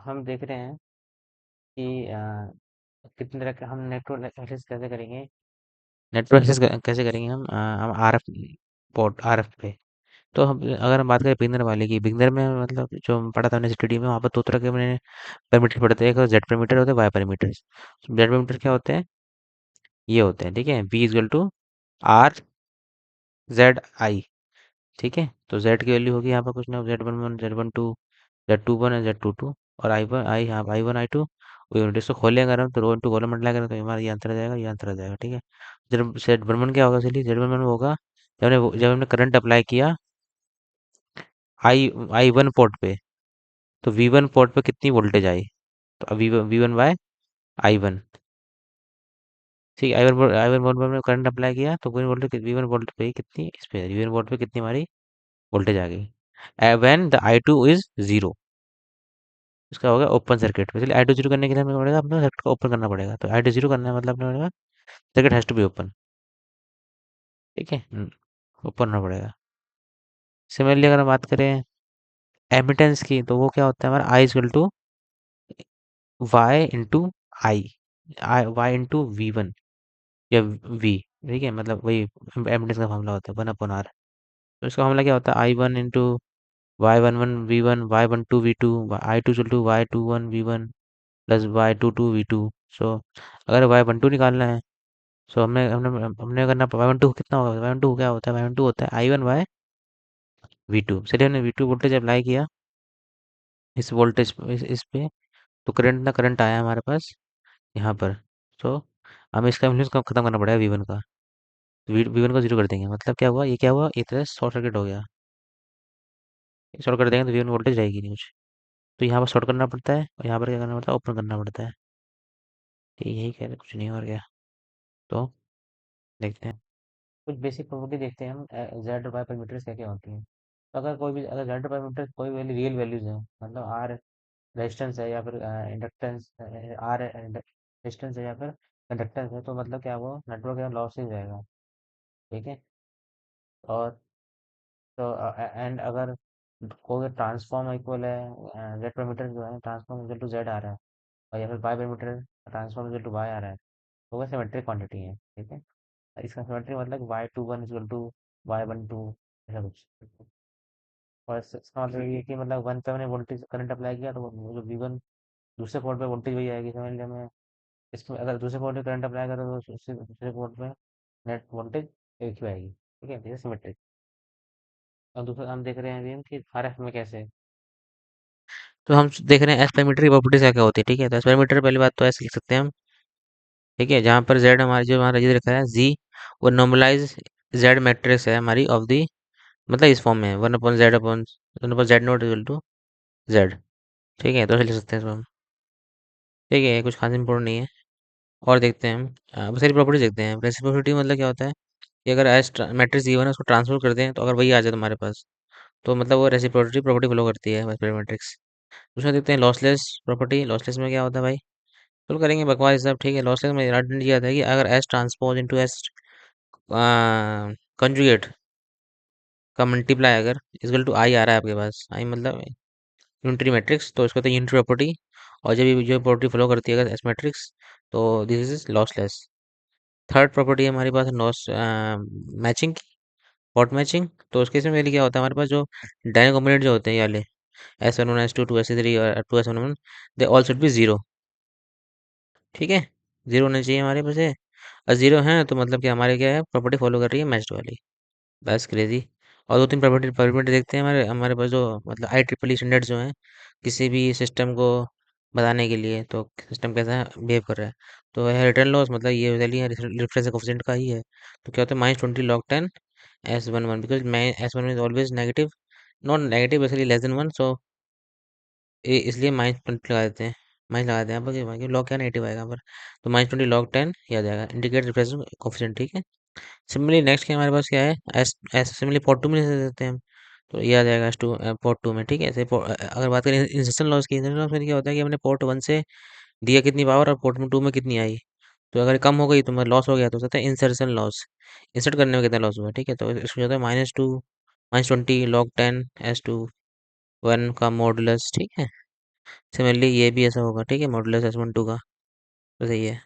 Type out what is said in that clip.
हम देख रहे हैं कि कितने तरह के हम नेटवर्क एक्सेस कैसे करेंगे। नेटवर्क एक्सेस कैसे करेंगे हम आरएफ पोर्ट आरएफ पे। तो हम अगर हम बात करें बिगनर वाले की, बिगनर में मतलब जो हम पढ़ा था हमने स्टडी में, वहाँ पर दो तरह के मैंने पैरामीटर पढ़े थे। एक जेड पैरामीटर होते हैं, वाई पैरामीटर। जेड पैरामीटर क्या होते हैं? ये होते हैं, ठीक है, B equal to R Z I. ठीक है, तो जेड की वैल्यू होगी यहाँ पर कुछ ना, जेड 1 1, जेड 1 2, जेड 2 1 है, जेड 2 2, और आई 1 आई, हाँ आई 1 आई 2। यूनिट को खोलेंगे अगर हम, तो रो इंटू कॉलम मल्टीप्लाई करें तो हमारा ये आंसर आ जाएगा, ये आंसर आ जाएगा। ठीक है, जेड 1 1 क्या होगा? चलिए, जेड 1 1 होगा जब हमने करंट अप्लाई किया आई 1 पोर्ट पे, तो V1 पोर्ट पे कितनी वोल्टेज आई? तो V1 बाय आई 1। ठीक है, आई वन वोल्ट में करंट अप्लाई किया तो कोई वोल्टेज V1 वोल्ट पे कितनी, इस पे V1 वोल्ट पे कितनी हमारी वोल्टेज आ गई when the I2 is zero. इसका होगा ओपन सर्किट। इसलिए I2 जीरो करने के लिए हमें पड़ेगा, अपना सर्किट को ओपन करना पड़ेगा। तो I2 जीरो करना है मतलब अपने पड़ेगा circuit has to be open. ठीक है, ओपन होना पड़ेगा। सिमिलरली अगर हम बात करें एमिटेंस की, तो वो क्या होता है हमारा, I equal to Y into I, Y into V1 या V। ठीक है, मतलब वही एमिटेंस का फॉर्मूला होता है 1/R। तो इसका फॉर्मूला क्या होता है, I1 into Y11 V1, Y12 V2, I2 = Y21 V1 plus Y22 V2। सो अगर Y12 निकालना है, सो हमने हमने हमने करना, Y12 कितना होगा, Y12 क्या होता है, Y12 होता है I1/V2। चलिए हमने V2 वोल्टेज अप्लाई किया इस वोल्टेज इस पे, तो करंट ना करंट आया हमारे पास यहाँ पर। तो हमें इसका इन्फ्लुएंस खत्म करना पड़ेगा V1 का। V1 को जीरो कर देंगे, मतलब क्या हुआ, ये क्या हुआ, एक तरह शॉर्ट सर्किट हो गया। शॉर्ट कर देंगे तो V1 वोल्टेज रहेगी नहीं कुछ। तो यहाँ पर शॉर्ट करना पड़ता है, और यहाँ पर क्या करना पड़ता है, ओपन करना पड़ता है। ठीक, यही कह रहे, कुछ नहीं और क्या। तो देखते हैं, कुछ बेसिक प्रॉपर्टी देखते हैं हम, जेड और वाई पैरामीटर्स क्या क्या होती हैं। तो अगर कोई भी, अगर जेड पैरामीटर कोई वैल्यू रियल वैल्यूज है, मतलब आर रेजिस्टेंस है, या फिर इंडक्टेंस, आर रेजिस्टेंस है, या फिर कंडक्टेंस है, तो मतलब क्या वो नेटवर्क या लॉस ही जाएगा। ठीक है, और तो एंड अगर कोई ट्रांसफॉर्म इक्वल है, जेड पैरामीटर जो है ट्रांसफॉर्म इक्वल टू जेड आ रहा है, और या फिर Y parameter transform equal to Y आ रहा है, तो वो सिमेट्रिक क्वांटिटी है। ठीक है, इसका सिमेट्रिक मतलब Y21 इक्वल टू Y12, ऐसा कुछ। और इसका मतलब ये है कि मतलब वन पे मैंने वोल्टेज करंट अप्लाई किया, तो वो जो V1 दूसरे पोर्ट पे वोल्टेज वही आएगी, समझ लिया मैं। इसमें अगर दूसरे पोर्ट पे करंट अप्लाई करो तो उससे दूसरे पोर्ट पे नेट वोल्टेज एक ही आएगी। ठीक है, ये सिमेट्रिक। और दूसरा हम देख रहे हैं अभी हम कि RF में कैसे है। तो हम देख रहे हैं एस पैरामीटर की प्रॉपर्टीज क्या क्या होती है। ठीक है, तो एस पैरामीटर पहली बात तो ऐसे लिख सकते हैं हम। ठीक है, जहाँ पर जेड हमारी, जो हमारा ये लिखा है जी, वो नॉर्मलाइज जेड मैट्रिक्स है हमारी ऑफ दी, मतलब इस फॉर्म में है 1/Z/1/Z0 इक्वल टू जेड। ठीक है, तो ऐसे लिख सकते हैं इसको हम। ठीक है, कुछ खास इंपॉर्टेंट नहीं है। और देखते हैं हम, बहुत सारी प्रॉपर्टीज देखते हैं। रेसिप्रोसिटी मतलब क्या होता है, कि अगर एस मैट्रिक्स गिवन है, उसको ट्रांसफर कर दें, तो अगर वही आ जाए तुम्हारे पास, तो मतलब वो रेसिप्रोसिटी प्रॉपर्टी फॉलो करती है मैट्रिक्स। दूसरा देखते हैं लॉसलेस प्रॉपर्टी। लॉसलेस में क्या होता है भाई, तो करेंगे बकवास सब। ठीक है, लॉसलेस में याद आता है कि अगर S transpose into S conjugate का मल्टीप्लाई अगर इक्वल टू आई आ रहा है आपके पास, आई मतलब यूनिटरी मैट्रिक्स, तो इसको तो यूनिटरी प्रॉपर्टी। और जब ये जो प्रॉपर्टी फॉलो करती है अगर एस मैट्रिक्स, तो this is lossless. Third property है हमारे पास लॉस मैचिंग की, पॉट मैचिंग। तो उसके इसमें क्या होता है, हमारे पास जो डायन कॉम्पोनेंट जो होते हैं ये वाले, S11 S2 2 S3 और 2 S11, they all should be zero. ठीक है, जीरो होने चाहिए हमारे पास है। और जीरो है तो मतलब कि हमारे क्या है, प्रॉपर्टी फॉलो कर रही है मैच्ड वाली। बस क्रेजी। और दो तीन प्रॉपर्टी प्रॉपर्टी देखते हैं हमारे हमारे पास, जो मतलब IEEE स्टैंडर्ड्स जो हैं किसी भी सिस्टम को बताने के लिए, तो सिस्टम कैसा बिहेव कर रहा है। तो है रिटर्न लॉस, मतलब ये वैल्यू रिफरेंस कोफिशिएंट का ही है। तो क्या होता है, -20 log 10 S11, बिकॉज मैं S11 is always negative, not negative basically less than 1। सो इसलिए -20 लगा देते हैं, माइनस लगा देते हैं यहाँ पर, लॉग क्या नेगेटिव आएगा यहाँ पर। तो -20 log 10 ये आ जाएगा, इंडिकेट रिफ्रेंस कोफिशिएंट। ठीक है, सिमिलरली नेक्स्ट के हमारे पास क्या है, एस एस सिमिलरली पोर्ट 2 में लिख देते हैं हम। तो ये आ जाएगा S2 पोर्ट 2 में। ठीक है, ऐसे अगर बात करें इंसर्शन लॉस की, इंसर्शन लॉस में क्या होता है कि हमने पोर्ट 1 से दिया कितनी पावर, और पोर्ट 2 में कितनी आई। तो अगर कम हो गई तो मतलब लॉस हो गया, तो हो सकता है इंसर्शन लॉस, इंसर्ट करने में कितना लॉस हुआ। ठीक है, तो इसमें होता है -2 -20 log 10 S2 1 का मॉडुलस। ठीक है, सिमिलरली ये भी ऐसा होगा, ठीक है, मॉडुलस S12 का। तो सही है।